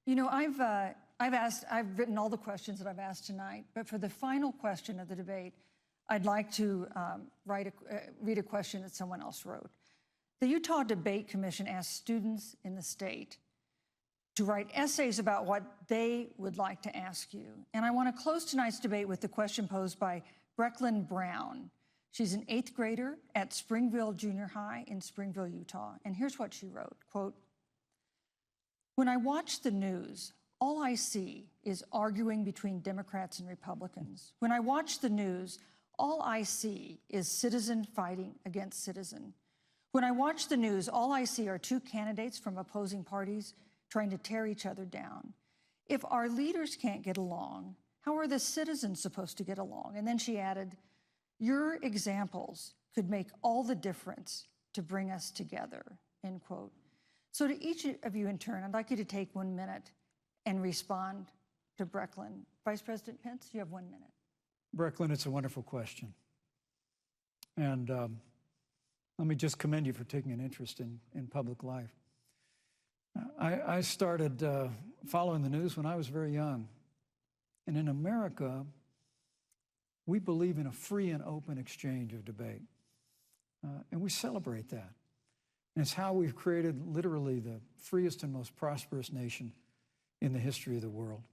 You know, I've written all the questions that I've asked tonight, but for the final question of the debate, I'd like to read a question that someone else wrote. The Utah Debate Commission asked students in the state to write essays about what they would like to ask you. And I want to close tonight's debate with the question posed by Brecklin Brown. She's an 8th grader at Springville Junior High in Springville, Utah. And here's what she wrote, quote, "When I watch the news, all I see is arguing between Democrats and Republicans. When I watch the news, all I see is citizen fighting against citizen. When I watch the news, all I see are two candidates from opposing parties trying to tear each other down. If our leaders can't get along, how are the citizens supposed to get along?" And then she added, "Your examples could make all the difference to bring us together," end quote. So to each of you in turn, I'd like you to take 1 minute and respond to Brecklin. Vice President Pence, you have 1 minute. Brecklin, it's a wonderful question. And let me just commend you for taking an interest in public life. I started following the news when I was very young. And in America, we believe in a free and open exchange of debate. And we celebrate that. And it's how we've created literally the freest and most prosperous nation in the history of the world.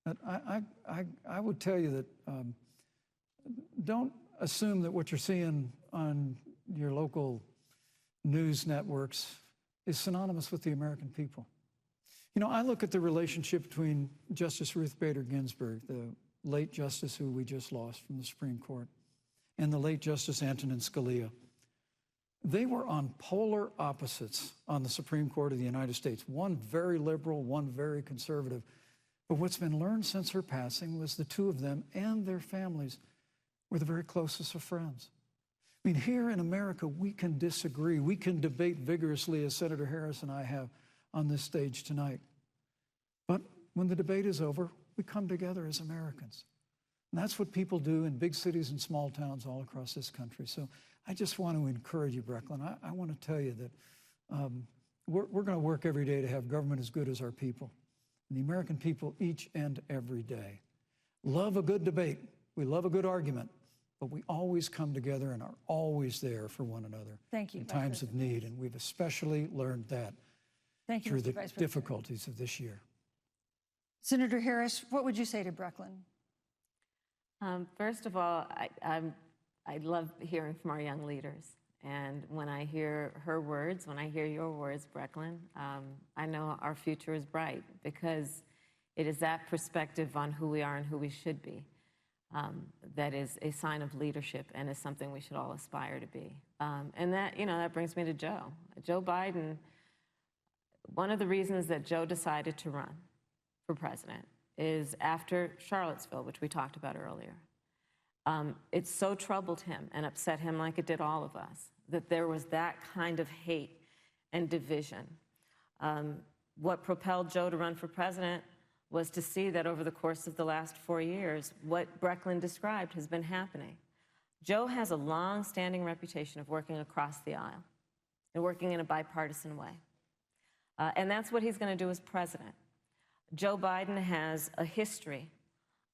But I would tell you that don't assume that what you're seeing on your local news networks is synonymous with the American people. You know, I look at the relationship between Justice Ruth Bader Ginsburg, the late justice who we just lost from the Supreme Court, and the late Justice Antonin Scalia. They were on polar opposites on the Supreme Court of the United States, one very liberal, one very conservative. But what's been learned since her passing was the two of them and their families were the very closest of friends. I mean, here in America, we can disagree. We can debate vigorously, as Senator Harris and I have on this stage tonight. But when the debate is over, we come together as Americans. And that's what people do in big cities and small towns all across this country. So I just want to encourage you, Brecklin. I want to tell you that we're going to work every day to have government as good as our people. And the American people each and every day love a good debate. We love a good argument. But we always come together and are always there for one another. Thank you, in times of need. And we've especially learned that through the difficulties of this year. Senator Harris, what would you say to Brecklin? First of all, I love hearing from our young leaders. And when I hear her words, when I hear your words, Brecklin, I know our future is bright because it is that perspective on who we are and who we should be. That is a sign of leadership and is something we should all aspire to be. And that, you know, that brings me to Joe. Joe Biden, one of the reasons that Joe decided to run for president is after Charlottesville, which we talked about earlier. It so troubled him and upset him like it did all of us, that there was that kind of hate and division. What propelled Joe to run for president was to see that over the course of the last 4 years, what Brecklin described has been happening. Joe has a long-standing reputation of working across the aisle and working in a bipartisan way. And that's what he's going to do as president. Joe Biden has a history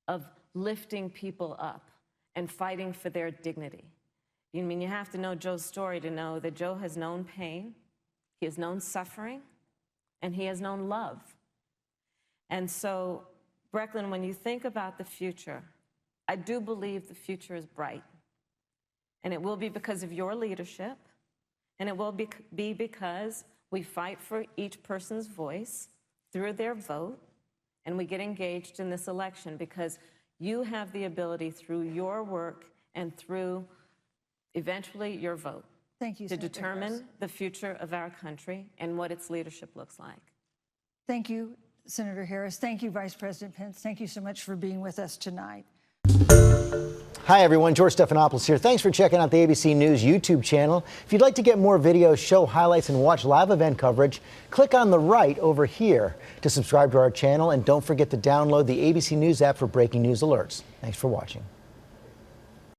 of lifting people up and fighting for their dignity. I mean, you have to know Joe's story to know that Joe has known pain, he has known suffering, and he has known love. And so, Brecklin, when you think about the future, I do believe the future is bright. And it will be because of your leadership, and it will be because we fight for each person's voice through their vote, and we get engaged in this election because you have the ability through your work and through, eventually, your vote. Thank you, to Senator determine Harris. the future of our country and what its leadership looks like. Thank you, Senator Harris. Thank you, Vice President Pence. Thank you so much for being with us tonight. Hi, everyone. George Stephanopoulos here. Thanks for checking out the ABC News YouTube channel. If you'd like to get more videos, show highlights, and watch live event coverage, click on the right over here to subscribe to our channel. And don't forget to download the ABC News app for breaking news alerts. Thanks for watching.